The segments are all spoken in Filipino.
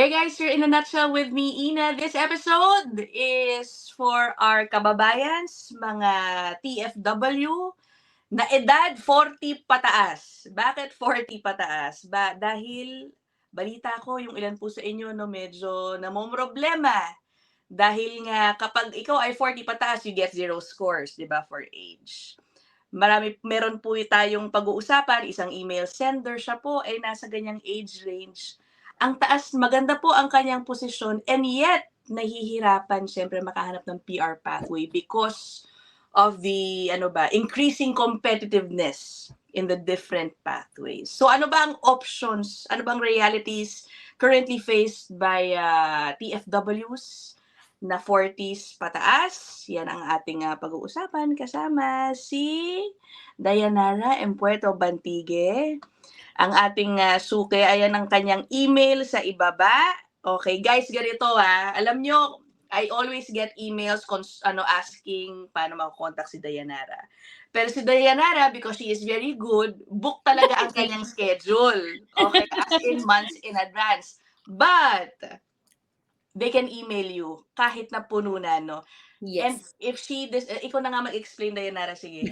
Hey guys, you're in a nutshell with me, Ina. This episode is for our kababayans, mga TFW, na edad 40 pataas. Bakit 40 pataas? Dahil balita ko yung ilan po sa inyo no medyo namomroblema. Dahil nga kapag ikaw ay 40 pataas, you get 0 scores, 'di ba, for age. Meron po tayong pag-uusapan, isang email sender, siya po ay nasa ganyang age range. Ang taas, maganda po ang kanyang posisyon, and yet, nahihirapan siyempre makahanap ng PR pathway because of the increasing competitiveness in the different pathways. So ano ba ang options, ano bang realities currently faced by TFWs na 40s pataas? Yan ang ating pag-uusapan kasama si Dayanara Empuerto Bantigue. Ang ating suke, ayan ang kanyang email sa ibaba. Okay, guys, ganito alam nyo, I always get emails asking paano makakontak si Dayanara. Pero si Dayanara, because she is very good, book talaga ang kanyang schedule. Okay, as in months in advance. But they can email you kahit na puno na, no? And Yes. if ikaw na nga mag-explain, Dayanara, sige.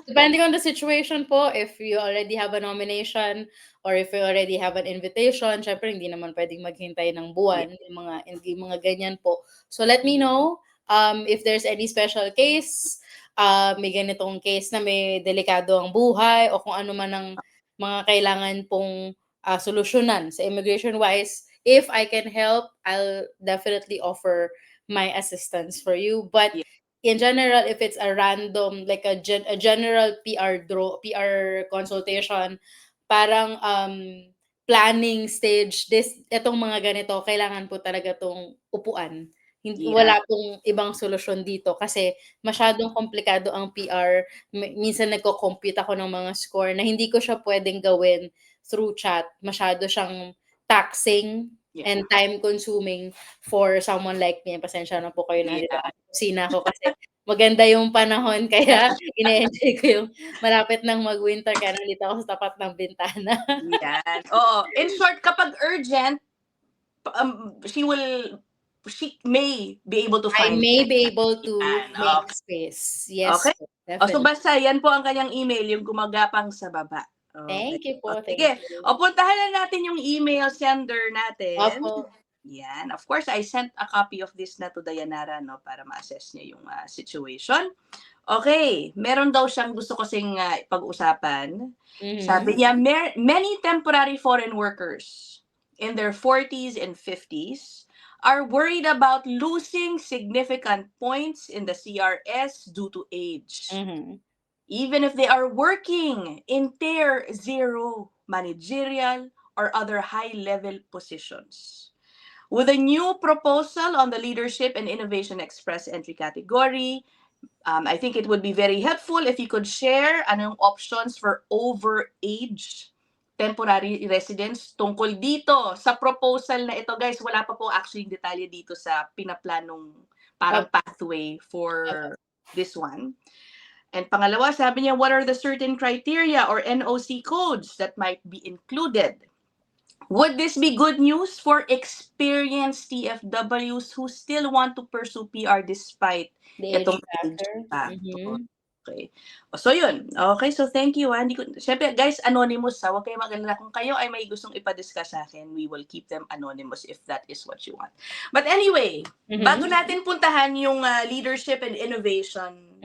Depending on the situation po, if you already have a nomination or if you already have an invitation, syempre hindi naman pwedeng maghintay ng buwan, yung mga ganyan po. So let me know if there's any special case, may ganitong case na may delikado ang buhay o kung ano man ang mga kailangan pong solusyonan sa immigration-wise. If I can help, I'll definitely offer my assistance for you. But in general, if it's a random, like a general PR consultation, parang planning stage, etong mga ganito, kailangan po talaga tong upuan. Wala pong ibang solusyon dito kasi masyadong komplikado ang PR. Minsan nagko-compute ako ng mga score na hindi ko siya pwedeng gawin through chat. Masyado siyang taxing and time-consuming for someone like me. Pasensya na po kayo na dito sa kusina ko kasi maganda yung panahon kaya ine-enjoy ko yung malapit ng mag-winter kaya nandito ako sa tapat ng bintana. Yan. Oo. In short, kapag urgent, she may be able to find. I may be able to make space. Yes. Okay. So basta yan po ang kanyang email, yung gumagapang sa baba. Okay. Thank you po. Sige. Puntahan na natin yung email sender natin. Opo. Yan. Of course, I sent a copy of this na to Dayanara, no, para ma-assess niya yung situation. Okay. Meron daw siyang gusto kasing pag-usapan. Mm-hmm. Sabi niya, many temporary foreign workers in their 40s and 50s are worried about losing significant points in the CRS due to age. Mm-hmm. Even if they are working in Tier 0 managerial or other high-level positions. With a new proposal on the Leadership and Innovation Express entry category, I think it would be very helpful if you could share anong options for overage temporary residents tungkol dito sa proposal na ito. Guys, wala pa po actually detalye dito sa pinaplanong parang pathway for this one. And pangalawa, sabi niya, what are the certain criteria or NOC codes that might be included? Would this be good news for experienced TFWs who still want to pursue PR despite the age factor? Mm-hmm. Okay. So yun. Okay, so thank you. Siyempre, guys, anonymous huwag kayong mag-alala. Kung kayo ay may gustong ipadiscuss sa akin, we will keep them anonymous if that is what you want. But anyway, bago natin puntahan yung leadership and innovation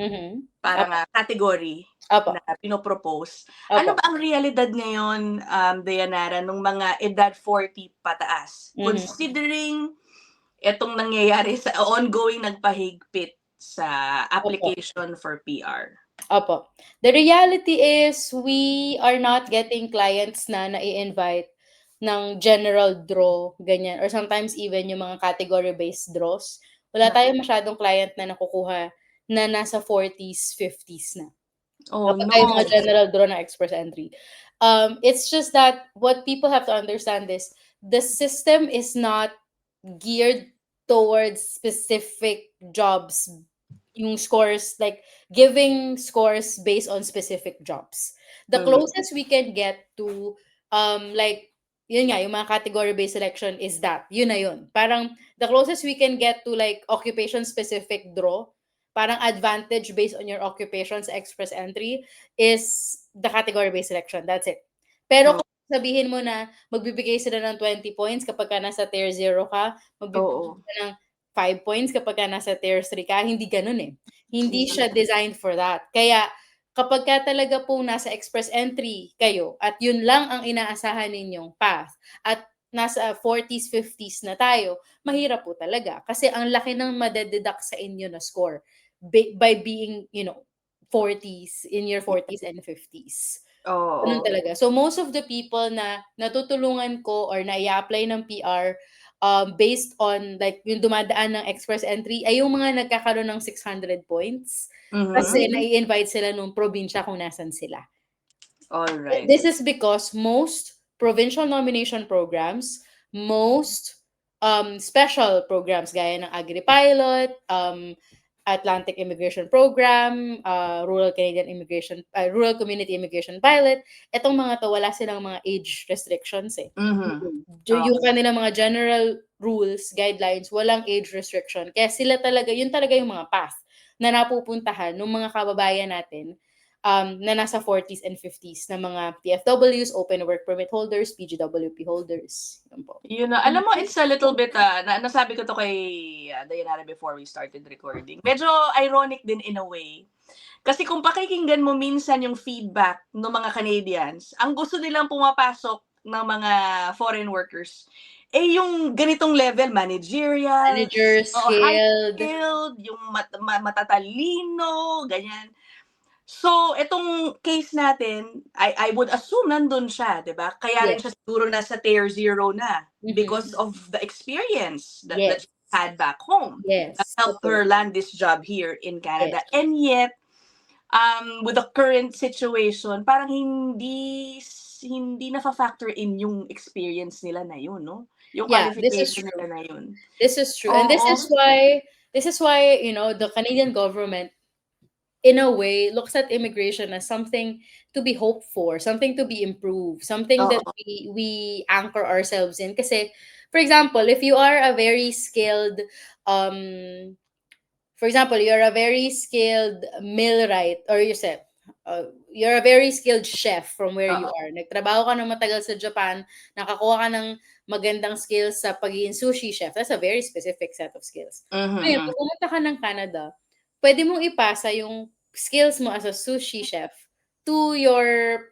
parang category na pinopropose, ano ba ang realidad ngayon, Dayanara, nung mga edad 40 pataas? Considering itong nangyayari sa ongoing nagpahigpit sa application for PR. Opo. The reality is we are not getting clients na i-invite ng general draw, ganyan. Or sometimes even yung mga category-based draws. Wala tayong masyadong client na nakukuha na nasa 40s, 50s na. Kapag tayo mga general draw na express entry. It's just that what people have to understand is the system is not geared towards specific jobs, yung scores, like giving scores based on specific jobs. The closest we can get to like yun nga, yung mga category-based selection is that. Yun na yun. Parang the closest we can get to like occupation-specific draw, parang advantage based on your occupation sa express entry is the category-based selection. That's it. Pero Oo. kung sabihin mo na magbibigay sila ng 20 points kapag ka nasa tier 0 ka, magbibigay Oo. sila ng 5 points kapag ka nasa tier 3 ka, hindi ganun eh. Hindi siya designed for that. Kaya kapag ka talaga po nasa express entry kayo at yun lang ang inaasahan ninyong path at nasa 40s, 50s na tayo, mahirap po talaga. Kasi ang laki ng madededuct sa inyo na score by being, 40s, in your 40s and 50s. Ganun Oo. talaga. So most of the people na natutulungan ko or na i-apply ng PR based on like yung dumadaan ng express entry ay yung mga nagkakaroon ng 600 points. Kasi nai-invite sila nung probinsya kung nasan sila. Alright. This is because most provincial nomination programs, most special programs gaya ng AgriPilot, Atlantic Immigration Program, Rural Community Immigration Pilot, etong mga to wala silang mga age restrictions eh. Yung kanilang mga general rules, guidelines, walang age restriction. Kaya sila talaga, yun talaga yung mga path na napupuntahan ng mga kababayan natin na nasa 40s and 50s na mga PFWs, open work permit holders, PGWP holders. Yun po. Yun na. Alam mo, it's a little bit, nasabi ko to kay Dayanara before we started recording. Medyo ironic din in a way. Kasi kung pakikinggan mo minsan yung feedback ng mga Canadians, ang gusto nilang pumapasok ng mga foreign workers, yung ganitong level, managerial, Manager, skilled. high-skilled, yung matatalino, ganyan. So, itong case natin, I would assume nandun siya, di ba? Kaya rin siya siguro nasa tier 0 na because of the experience that she had back home. That helped her land this job here in Canada. And yet, with the current situation, parang hindi na-factor in yung experience nila na yun, no? Yung qualification nila na yun. This is true. And this is why, the Canadian government in a way, looks at immigration as something to be hoped for, something to be improved, something that we anchor ourselves in. Kasi, for example, if you are a very skilled, you're a very skilled millwright, or you're a very skilled chef from where you are. Nagtrabaho ka ng matagal sa Japan, nakakuha ka ng magandang skills sa pagiging sushi chef. That's a very specific set of skills. Ngayon, pag pumunta ka ng Canada, pwede mong ipasa yung skills mo as a sushi chef to your,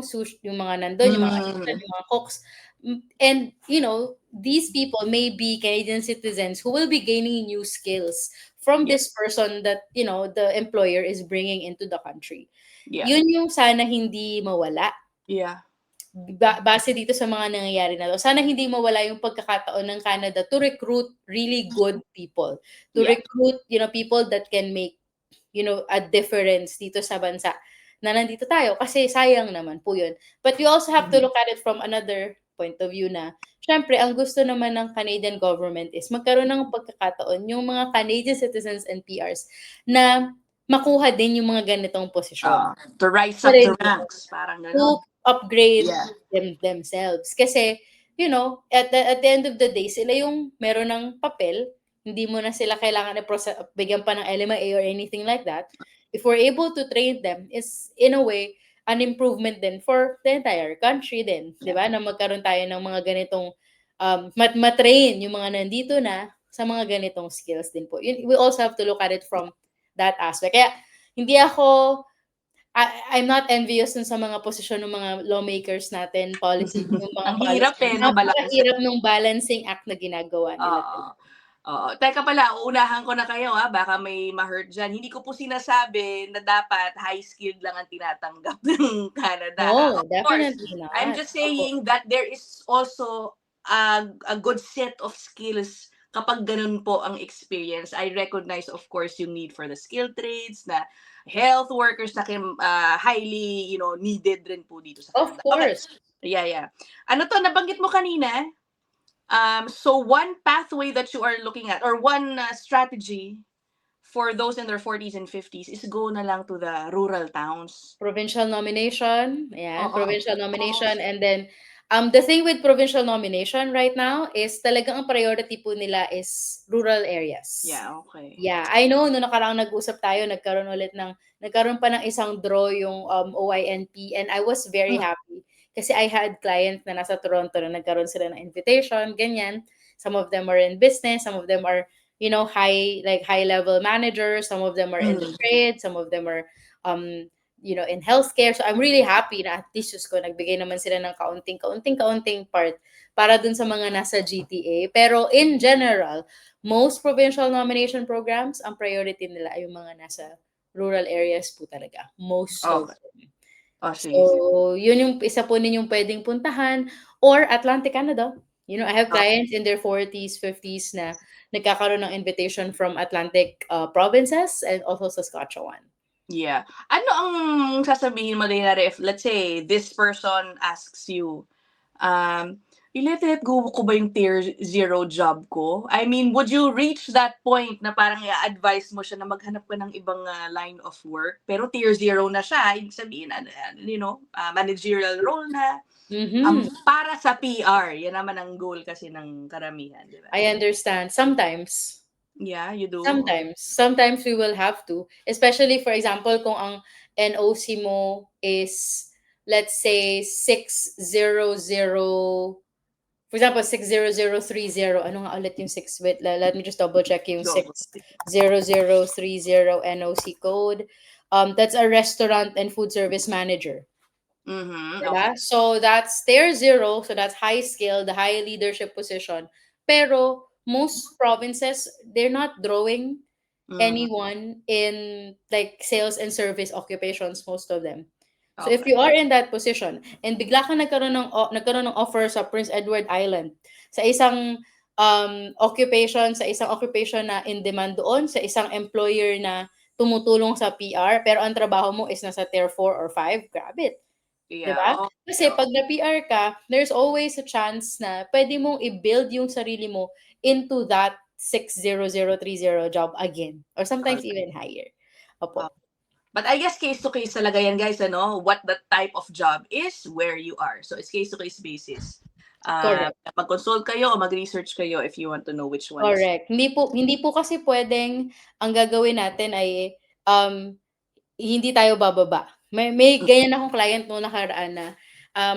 sushi, yung mga nandun, yung mga assistant, yung mga cooks. And, these people may be Canadian citizens who will be gaining new skills from this person that, the employer is bringing into the country. Yun yung sana hindi mawala. Base dito sa mga nangyayari na to, sana hindi mawala yung pagkakataon ng Canada to recruit really good people. To recruit, people that can make, a difference dito sa bansa na nandito tayo. Kasi sayang naman po yun. But you also have to look at it from another point of view na, syempre, ang gusto naman ng Canadian government is magkaroon ng pagkakataon yung mga Canadian citizens and PRs na makuha din yung mga ganitong posisyon. To rise up the ranks, parang gano'n. To upgrade themselves. Kasi, at the end of the day, sila yung meron ng papel, hindi mo na sila kailangan na bigyan pa ng LMIA or anything like that. If we're able to train them, is in a way, an improvement din for the entire country din. Di ba? Na magkaroon tayo ng mga ganitong, matrain yung mga nandito na sa mga ganitong skills din po. We also have to look at it from that aspect. Kaya, hindi ako, I'm not envious sa mga posisyon ng mga lawmakers natin, policy, yung mga ang hirap napakahirap ng balancing act na ginagawa nila. Oo. Teka pala, uunahan ko na kayo baka may ma-hurt dyan. Hindi ko po sinasabi na dapat high-skilled lang ang tinatanggap ng Canada. No, Of definitely course, not. I'm just saying that there is also a good set of skills kapag ganun po ang experience. I recognize, of course, yung need for the skilled trades na health workers na highly, needed rin po dito sa Canada. Of course. Okay. Yeah. Ano to, nabanggit mo kanina? So one pathway that you are looking at, or one strategy for those in their 40s and 50s is go na lang to the rural towns. Provincial nomination. Provincial nomination. And then, The thing with provincial nomination right now is talagang ang priority po nila is rural areas. Yeah, okay. Yeah, I know, no nakaraang nag-usap tayo, nagkaroon pa ng isang draw yung OINP, and I was very happy kasi I had clients na nasa Toronto na nagkaroon sila ng invitation, ganyan. Some of them are in business, some of them are, high level managers, some of them are in the trade, some of them are in healthcare. So I'm really happy na at least ko nagbigay naman sila ng kaunting part para dun sa mga nasa GTA. Pero in general, most provincial nomination programs, ang priority nila ay yung mga nasa rural areas po talaga. Most of them. So, yun yung isa po ninyong pwedeng puntahan. Or Atlantic Canada. I have clients in their 40s, 50s na nagkakaroon ng invitation from Atlantic provinces and also Saskatchewan. Yeah. Ano ang sasabihin mo, Dayanara, if let's say this person asks you, let go ko ba yung tier 0 job ko? I mean, would you reach that point na parang i-advise mo siya na maghanap ka ng ibang line of work? Pero tier 0 na siya, ibig sabihin, managerial role na. Para sa PR, yan naman ang goal kasi ng karamihan, di ba? I understand. Sometimes. Yeah, you do? Sometimes we will have to. Especially, for example, kung ang NOC mo is, let's say, 600, for example, 60030. Ano nga ulit yung 6? Wait, let me just double check yung 60030 NOC code. That's a restaurant and food service manager. Diba? Okay. So that's tier 0. So that's high skill, the high leadership position. Pero most provinces, they're not drawing anyone in like sales and service occupations, most of them. So if you are in that position and bigla ka nagkaroon ng offer sa Prince Edward Island sa isang occupation na in demand doon, sa isang employer na tumutulong sa PR, pero ang trabaho mo is nasa tier 4 or 5, grab it. Yeah. Diba? Kasi pag na-PR ka, there's always a chance na pwede mong i-build yung sarili mo into that 60030 job again. Or sometimes even higher. Opo. But I guess case-to-case talaga yan, guys, what the type of job is, where you are. So it's case-to-case basis. Correct. Mag-consult kayo o mag-research kayo if you want to know which one. Correct. Hindi po kasi pwedeng ang gagawin natin ay hindi tayo bababa. May ganyan akong client noong nakaraan na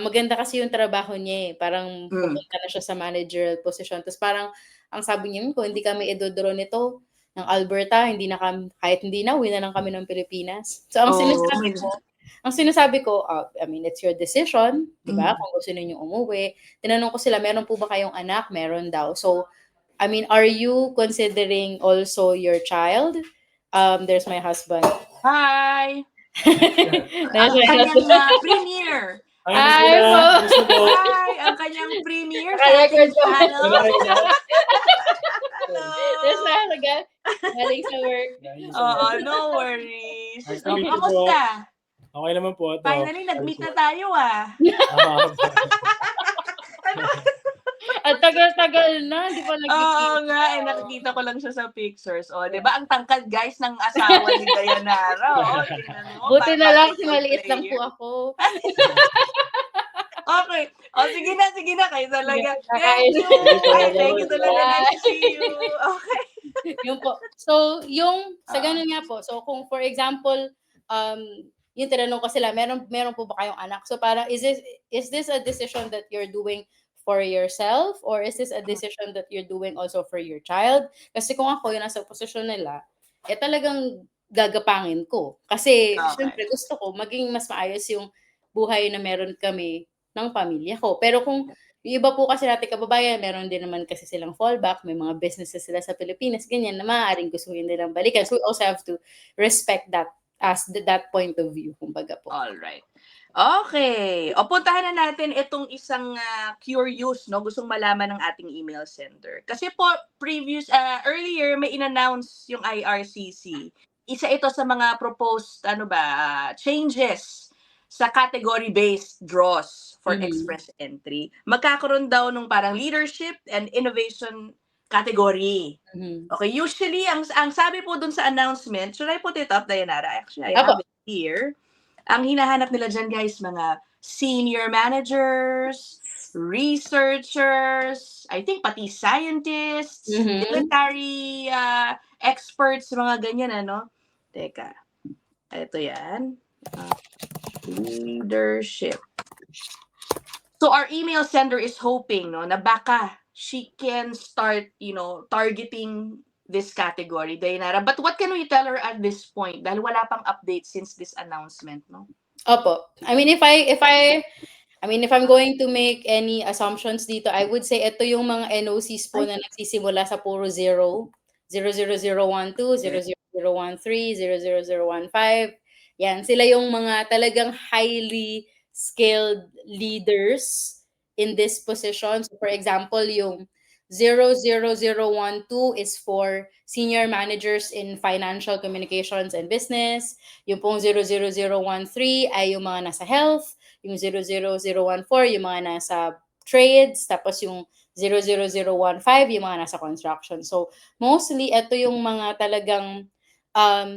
maganda kasi yung trabaho niya eh. Parang pumunta na siya sa managerial position. Tapos parang ang sabi niya, kung hindi kami idodoro nito ng Alberta, kahit hindi na, uwi na lang kami ng Pilipinas. So ang sinasabi ko, I mean, it's your decision, di ba? Kung gusto niyo umuwi. Tinanong ko sila, meron po ba kayong anak? Meron daw. So, I mean, are you considering also your child? There's my husband. Hi! Ang kanyang premier. Hi po! Hi! Ang kanyang premier sa ating channel. Hello! Yes, galing sa work. No worries. Kamusta? Okay naman po. Finally, nag-meet na tayo Ang tagal-tagal na, di pa nagkikita. Oo nga, nakikita ko lang siya sa pictures. Di ba ang tangkad, guys, ng asawa ni Dayanara? Buti na lang, maliit lang po ako. Okay. Sige na, kayo talaga. Thank you talaga. Nice to see you. Okay. Yung po. So, sa ganun nga po. So, kung for example, yung tinanong ko sila, meron po ba kayong anak? So, parang, is this a decision that you're doing for yourself, or is this a decision that you're doing also for your child? Kasi kung ako yung nasa posisyon nila, talagang gagapangin ko. Kasi, syempre, gusto ko maging mas maayos yung buhay na meron kami ng pamilya ko. Pero kung yung iba po kasi natin kababayan, meron din naman kasi silang fallback, may mga businesses sila sa Pilipinas, ganyan na maaaring gustuhin nilang balikan. So we also have to respect that as that point of view, kumbaga po. All right. Okay. Puntahan na natin itong isang curious, gustong malaman ng ating email sender. Kasi po, earlier, may in-announce yung IRCC. Isa ito sa mga proposed, changes sa category-based draws for express entry. Magkakaroon daw nung parang leadership and innovation category. Okay, usually, ang sabi po dun sa announcement, should I put it up, Dayanara? Actually, I have it here. Ang hinahanap nila dyan, guys, mga senior managers, researchers, I think pati scientists, military experts, mga ganyan, ano? Teka, ito yan. Leadership. So our email sender is hoping, no, na baka she can start, targeting this category, Dayanara. But what can we tell her at this point? Dahil wala pang update since this announcement, no? Opo. I mean, if I'm going to make any assumptions dito, I would say ito yung mga NOCs po na nagsisimula sa puro 0, 00012, 00013, 00015. Yan, sila yung mga talagang highly skilled leaders in this position. So for example, yung 00012 is for senior managers in financial communications and business. Yung pong 00013 ay yung mga nasa health. Yung 00014, yung mga nasa trades, tapos yung 00015, yung mga nasa construction. So, mostly, ito yung mga talagang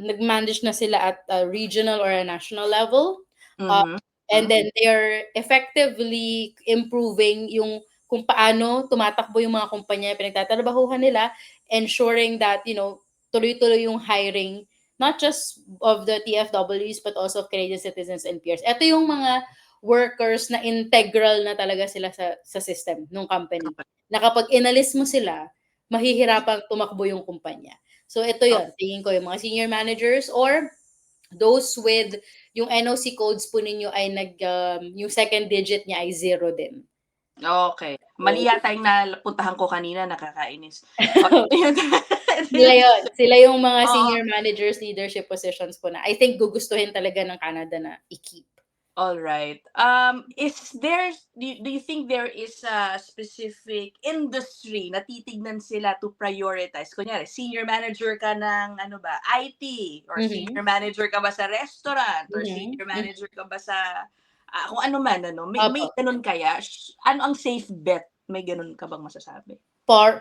nag-manage na sila at a regional or a national level. And then, they're effectively improving yung kung paano tumatakbo yung mga kumpanya pinagtatrabahuhan nila, ensuring that, tuloy-tuloy yung hiring, not just of the TFWs, but also of Canadian citizens and peers. Ito yung mga workers na integral na talaga sila sa system ng company. Na kapag inalis mo sila, mahihirapang tumakbo yung kumpanya. So ito yun, tingin ko yung mga senior managers or those with yung NOC codes po ninyo ay yung second digit niya ay 0 din. Okay. Mali yata yung napuntahan ko kanina, nakakainis. Sila yung mga senior managers, leadership positions po na I think gugustuhin talaga ng Canada na i-keep. All right. Do you think there is a specific industry na titignan sila to prioritize? Kunyari, senior manager ka ng IT, or senior manager ka ba sa restaurant, or senior manager ka ba sa kung ano man, may ganun kaya? Ano ang safe bet? May ganun ka bang masasabi?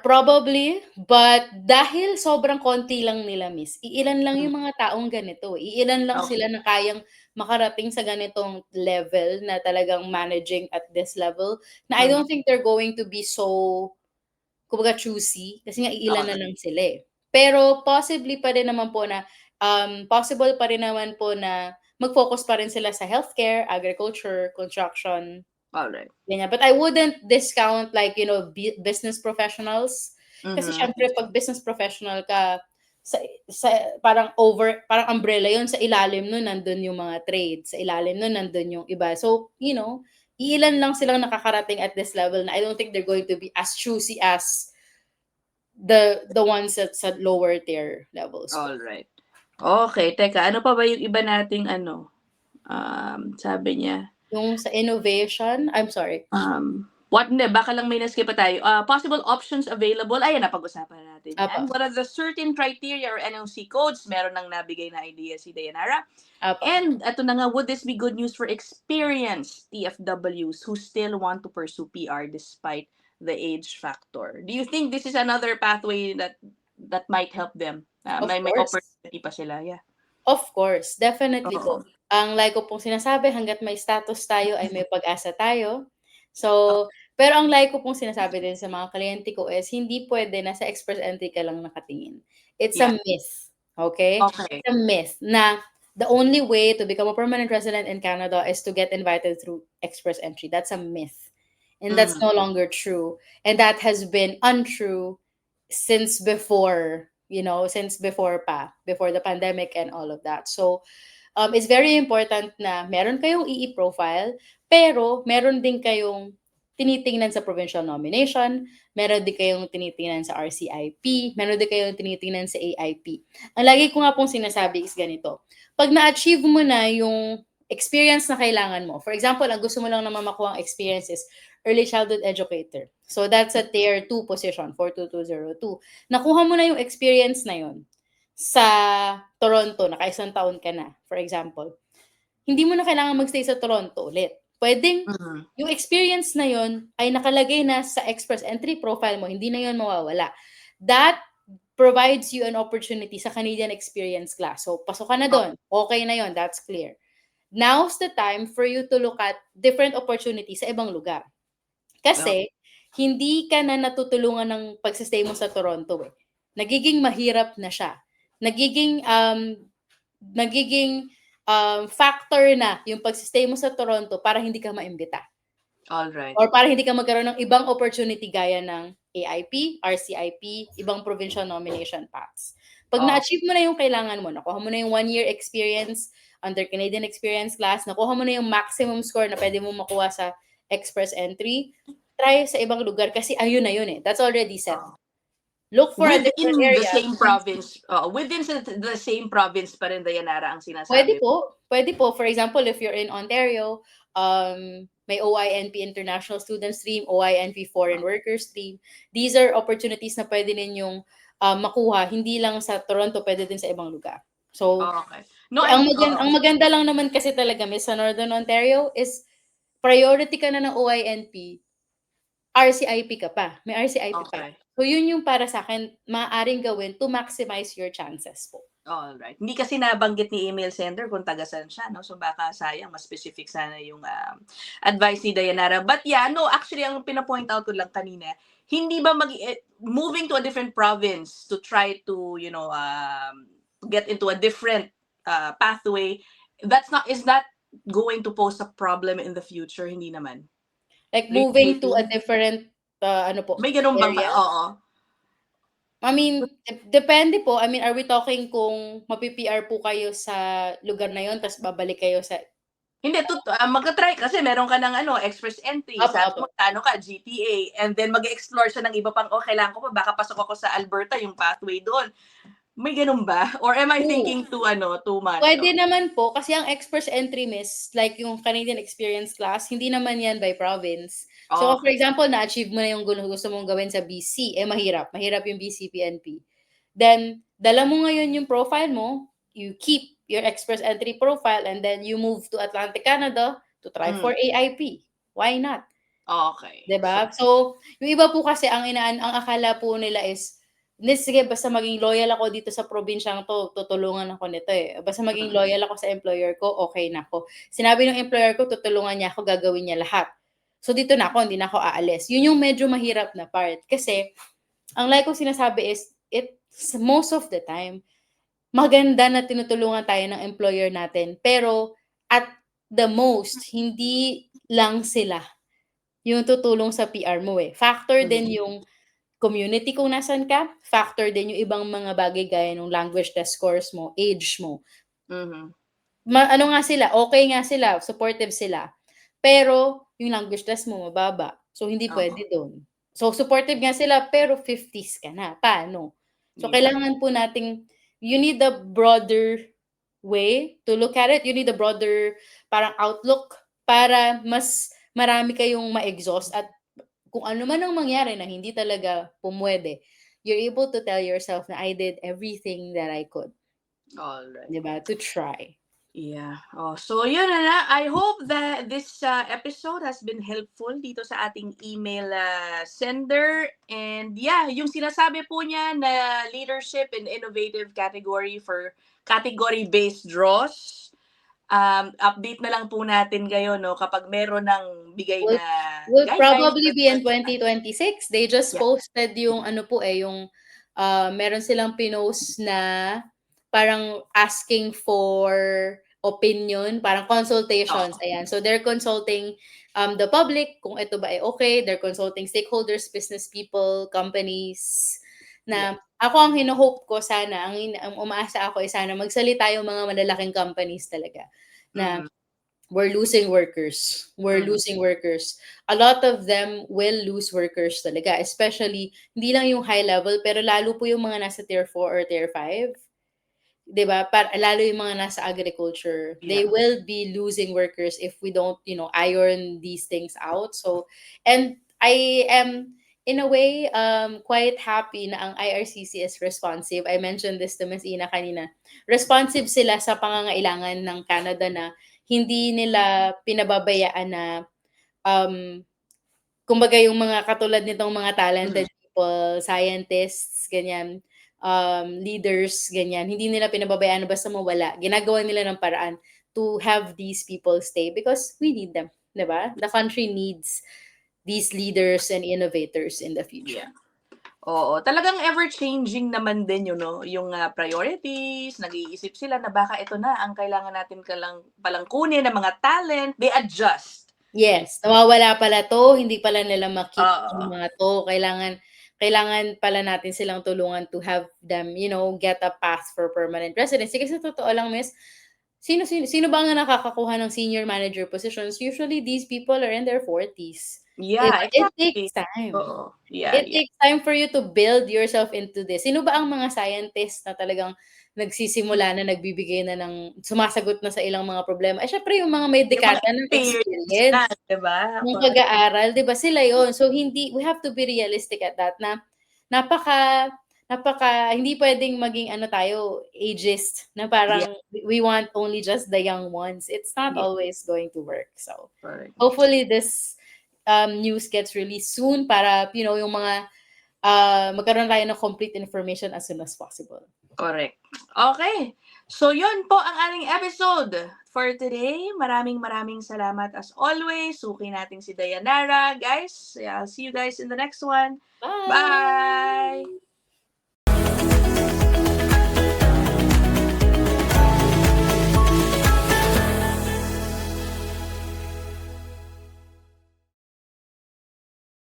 Probably, but dahil sobrang konti lang nila, miss, iilan lang yung mga taong ganito. Iilan lang sila na kayang makarating sa ganitong level na talagang managing at this level, na I don't think they're going to be so, kumbaga, choosy, kasi nga iilan na lang sila eh. Pero possible pa rin naman po na mag-focus pa rin sila sa healthcare, agriculture, construction. Alright. Yeah, but I wouldn't discount business professionals. Kasi syempre pag business professional ka, sa parang umbrella yun, sa ilalim nun nandun yung mga trades, sa ilalim nun nandun yung iba. So, ilan lang silang nakakarating at this level na I don't think they're going to be as choosy as the ones at sa lower tier levels. Alright. Okay, teka, ano pa ba yung iba nating sabi niya? Yung sa innovation, I'm sorry. Baka lang may na-skip pa tayo. Possible options available, ayan, napag-usapan natin yan. What are the certain criteria or NOC codes? Meron nang nabigay na idea si Dayanara. And ito na nga, would this be good news for experienced TFWs who still want to pursue PR despite the age factor? Do you think this is another pathway that might help them? May opportunity pa sila, yeah. Of course, definitely po. Ang like ko pong sinasabi, hanggat may status tayo ay may pag-asa tayo. So, pero ang like ko pong sinasabi din sa mga kliyente ko is, hindi pwede na sa express entry ka lang nakatingin. It's a myth. Okay? It's a myth na the only way to become a permanent resident in Canada is to get invited through express entry. That's a myth. And that's no longer true. And that has been untrue since before before the pandemic and all of that. So, it's very important na meron kayong EE profile, pero meron din kayong tinitingnan sa provincial nomination, meron din kayong tinitingnan sa RCIP, meron din kayong tinitingnan sa AIP. Ang lagi ko nga pong sinasabi is ganito, pag na-achieve mo na yung experience na kailangan mo, for example, ang gusto mo lang naman makuha ang experience is early childhood educator. So that's a tier 2 position, 42202. Nakuha mo na yung experience na yun sa Toronto, nakaisang taon ka na, for example. Hindi mo na kailangan magstay sa Toronto ulit. Pwedeng yung experience na yun ay nakalagay na sa express entry profile mo, hindi na yun mawawala. That provides you an opportunity sa Canadian Experience class. So pasok ka na doon. Okay na yun, that's clear. Now's the time for you to look at different opportunities sa ibang lugar. Kasi hindi ka na natutulungan ng pagse-stay mo sa Toronto, eh. Nagiging mahirap na siya. Nagiging, factor na yung pagse-stay mo sa Toronto para hindi ka maimbita Alright. or para hindi ka magkaroon ng ibang opportunity gaya ng AIP, RCIP, ibang provincial nomination paths. Pag na-achieve mo na yung kailangan mo, nakuha mo na yung 1 year experience under Canadian Experience Class, nakuha mo na yung maximum score na pwede mo makuha sa express entry, try sa ibang lugar kasi ayun na yun eh. That's already set. Look for a different Within the area. same province, within the same province pa rin, Dayanara, ang Pwede sinasabi. po. Pwede po. For example, if you're in Ontario, may OINP International Student Stream, OINP Foreign Worker Stream. These are opportunities na pwede ninyong makuha. Hindi lang sa Toronto, pwede din sa ibang lugar. So, Okay. No, ang maganda lang naman kasi talaga, Miss, sa Northern Ontario is priority ka na ng OINP, RCIP ka pa. May RCIP pa. Okay. So, yun yung para sa akin, maaaring gawin to maximize your chances po. Alright. Hindi kasi nabanggit ni email sender kung taga saan siya, no? So baka sayang, mas specific sana yung advice ni Dayanara. But yeah, no, actually, ang pinapoint out ko lang kanina, hindi ba moving to a different province to try to, get into a different pathway, is that going to pose a problem in the future? Hindi naman. Like moving to a different, May ganun bang area? Oo. I mean, depende po. I mean, are we talking kung mapi-PR po kayo sa lugar na yon tapos babalik kayo sa... Hindi, magka-try kasi meron ka ng express entry. Opo, Sabi opo. mo, GTA. And then mag-explore siya ng iba pang, kailangan ko pa, baka pasok ako sa Alberta, yung pathway doon. May ganun ba? Or am I thinking too much? Pwede naman po, kasi ang express entry, Miss, like yung Canadian Experience Class, hindi naman yan by province. So, for example, na-achieve mo na yung gusto mong gawin sa BC, mahirap. Mahirap yung BC PNP. Then, dala mo ngayon yung profile mo, you keep your express entry profile, and then you move to Atlantic Canada to try for AIP. Why not? Okay. Diba? So, yung iba po kasi ang akala po nila is, sige, basta maging loyal ako dito sa probinsyang to, tutulungan ako nito eh. Basta maging loyal ako sa employer ko, okay na ako. Sinabi ng employer ko, tutulungan niya ako, gagawin niya lahat. So, dito na ako, hindi na ako aalis. Yun yung medyo mahirap na part. Kasi, ang like ko sinasabi is, most of the time, maganda na tinutulungan tayo ng employer natin. Pero, at the most, hindi lang sila yung tutulong sa PR mo eh. Factor din yung community kung nasan ka, factor din yung ibang mga bagay gaya ng language test scores mo, age mo. Ano nga sila, okay nga sila, supportive sila. Pero yung language test mo mababa. So hindi pwede doon. So supportive nga sila pero 50s ka na. Paano? So kailangan po nating, you need a broader way to look at it. You need a broader parang outlook para mas marami kayong ma-exhaust at kung ano man ang mangyari na hindi talaga pumwede, you're able to tell yourself na I did everything that I could. Alright. Diba? To try. Yeah. So yun na. I hope that this episode has been helpful dito sa ating email sender. And yeah, yung sinasabi po niya na leadership and innovative category for category-based draws. Update na lang po natin kayo, no, kapag meron ng bigay na will guidelines. probably be in 2026. They just posted yung yung meron silang pinost na parang asking for opinion, parang consultations. Ayan. So they're consulting the public kung ito ba ay okay. They're consulting stakeholders, business people, companies. Na ako ang hino-hope ko sana, ang umaasa ako ay sana magsalita yung mga malalaking companies talaga na we're losing workers. We're losing workers. A lot of them will lose workers talaga, especially hindi lang yung high level pero lalo po yung mga nasa tier 4 or tier 5. 'Di ba? Lalo yung mga nasa agriculture. They will be losing workers if we don't, iron these things out. So, and I am in a way quite happy na ang IRCC is responsive. I mentioned this to Ms. Ina kanina. Responsive sila sa pangangailangan ng Canada na hindi nila pinababayaan na kumbaga yung mga katulad nitong mga talented people, scientists, ganyan, leaders, ganyan, hindi nila pinababayaan na basta mawala. Ginagawa nila ng paraan to have these people stay because we need them, 'di ba? The country needs these leaders and innovators in the future. Yeah. Oo, talagang ever-changing naman din yun, no? Yung priorities, nag-iisip sila na baka ito na ang kailangan natin palang kunin ng mga talent, they adjust. Yes, nawawala pala 'to, hindi pala nila ma-keep yung Oo. mga 'to, kailangan pala natin silang tulungan to have them, get a path for permanent residency. Kasi sa totoo lang, miss, sino ba ang nakakakuha ng senior manager positions? Usually these people are in their 40s. Yeah, It exactly. takes time. Oo. Yeah, It takes time for you to build yourself into this. Sino ba ang mga scientists na talagang nagsisimula na, nagbibigay na ng sumasagot na sa ilang mga problema? Siyempre yung mga may Yung mga dekada ng experience na, experience, 'di ba? ng pag-aaral, 'di ba sila yon. So we have to be realistic at that na napaka hindi puwedeng maging tayo, ageist na parang we want only just the young ones. It's not Yeah. always going to work. So Correct. hopefully this news gets released soon para yung mga magkaroon tayo ng complete information as soon as possible. Correct. Okay. So, yun po ang ating episode for today. Maraming salamat as always. Suki natin si Dayanara, guys. I'll see you guys in the next one. Bye! Bye!